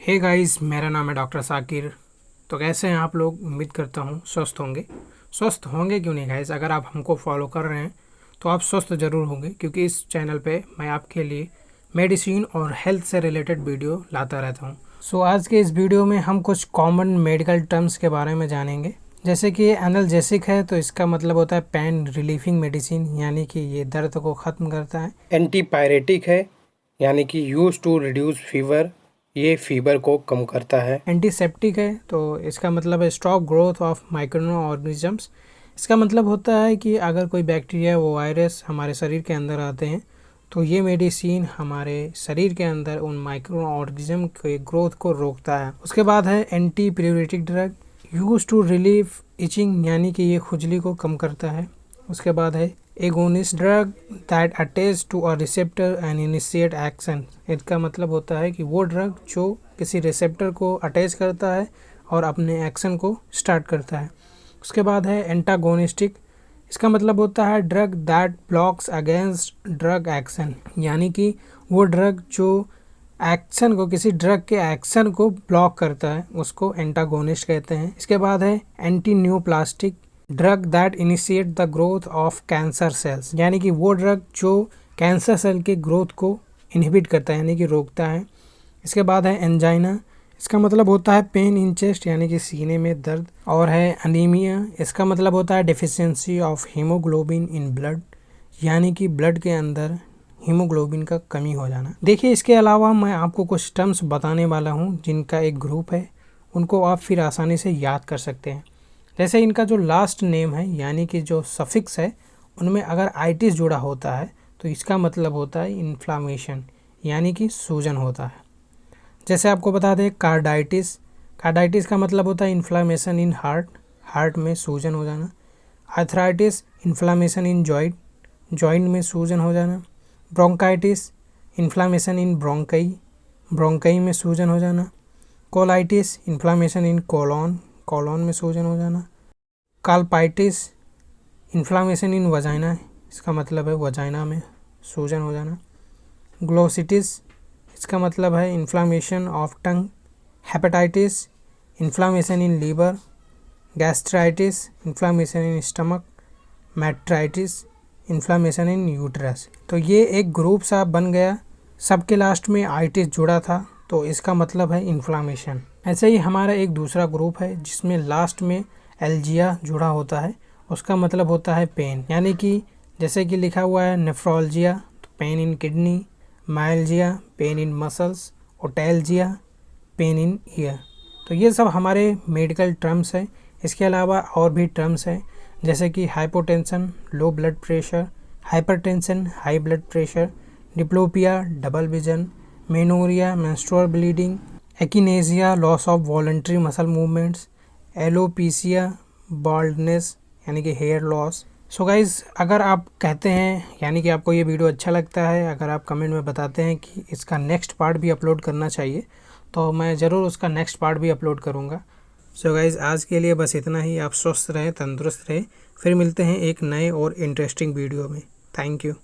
Hey guys, मेरा नाम है डॉक्टर साकिर। तो कैसे हैं आप लोग? उम्मीद करता हूँ स्वस्थ होंगे। स्वस्थ होंगे क्यों नहीं गाइस, अगर आप हमको फॉलो कर रहे हैं तो आप स्वस्थ ज़रूर होंगे, क्योंकि इस चैनल पे मैं आपके लिए मेडिसिन और हेल्थ से रिलेटेड वीडियो लाता रहता हूँ। सो आज के इस वीडियो में हम कुछ कॉमन मेडिकल टर्म्स के बारे में जानेंगे। जैसे कि एनाल्जेसिक है तो इसका मतलब होता है पेन रिलीफिंग मेडिसिन, यानी कि ये दर्द को ख़त्म करता है। एंटीपायरेटिक है, यानी कि यूज टू रिड्यूस फीवर, ये फीवर को कम करता है। एंटीसेप्टिक है तो इसका मतलब है stop growth of micro organisms. इसका मतलब होता है कि अगर कोई बैक्टीरिया वो वायरस हमारे शरीर के अंदर आते हैं तो ये मेडिसिन हमारे शरीर के अंदर उन माइक्रो ऑर्गेनिज्म के ग्रोथ को रोकता है। उसके बाद है anti pruritic drug, use to relieve itching, यानी कि ये खुजली को कम करता है। उसके बाद है agonist drug that attach to a receptor and initiate action. इसका मतलब होता है कि वो ड्रग जो किसी रिसेप्टर को अटैच करता है और अपने एक्शन को स्टार्ट करता है। उसके बाद है एंटागोनिस्टिक। इसका मतलब होता है drug that blocks against drug action, यानी कि वो ड्रग जो एक्शन को, किसी ड्रग के एक्शन को ब्लॉक करता है, उसको एंटागोनिस्ट कहते हैं। इसके बाद है anti neoplastic drug that initiate the growth of cancer cells, यानी कि वो ड्रग जो कैंसर सेल के ग्रोथ को इनहिबिट करता है, यानी कि रोकता है। इसके बाद है एंजाइना। इसका मतलब होता है पेन इन चेस्ट, यानी कि सीने में दर्द। और है अनीमिया। इसका मतलब होता है deficiency of haemoglobin in blood, यानी कि ब्लड के अंदर हीमोग्लोबिन का कमी हो जाना। देखिए, इसके अलावा मैं आपको कुछ टर्म्स बताने वाला हूँ जिनका एक ग्रुप है, उनको आप फिर आसानी से याद कर सकते हैं। जैसे इनका जो लास्ट नेम है, यानी कि जो सफिक्स है, उनमें अगर आइटिस जुड़ा होता है तो इसका मतलब होता है इन्फ्लामेशन, यानी कि सूजन होता है। जैसे आपको बता दें कार्डाइटिस। कार्डाइटिस का मतलब होता है इन्फ्लामेशन इन हार्ट, हार्ट में सूजन हो जाना। Arthritis inflammation in joint, joint में सूजन हो जाना। ब्रोंकाइटिस इन्फ्लामेशन इन ब्रोंकई, ब्रोंकई में सूजन हो जाना। कोलाइटिस इन्फ्लामेशन इन कोलॉन, कोलॉन में सूजन हो जाना। काल्पाइटिस इन्फ्लामेशन इन वजाइना, इसका मतलब है वजाइना में सूजन हो जाना। ग्लोसिटिस, इसका मतलब है inflammation of tongue. Hepatitis inflammation in liver. Gastritis inflammation in stomach. Metritis inflammation in uterus. तो ये एक ग्रुप सा बन गया, सबके लास्ट में आइटिस जुड़ा था, तो इसका मतलब है इन्फ्लामेशन। ऐसे ही हमारा एक दूसरा ग्रुप है जिसमें लास्ट में एल्जिया जुड़ा होता है, उसका मतलब होता है पेन, यानी कि जैसे कि लिखा हुआ है नेफ्रोल्जिया तो pain in kidney, myalgia pain in muscles, otalgia pain in ear. तो ये सब हमारे मेडिकल टर्म्स हैं। इसके अलावा और भी टर्म्स हैं, जैसे कि hypotension low blood pressure, hypertension high blood pressure, diplopia double vision, menorrhea menstrual bleeding, akinesia loss of voluntary muscle movements, alopecia baldness, यानी कि हेयर लॉस। सो गाइज़, अगर आप कहते हैं, यानी कि आपको ये वीडियो अच्छा लगता है, अगर आप कमेंट में बताते हैं कि इसका नेक्स्ट पार्ट भी अपलोड करना चाहिए, तो मैं ज़रूर उसका नेक्स्ट पार्ट भी अपलोड करूँगा। सो गाइज़, आज के लिए बस इतना ही। आप स्वस्थ रहें, तंदुरुस्त रहें। फिर मिलते हैं एक नए और इंटरेस्टिंग वीडियो में। Thank you.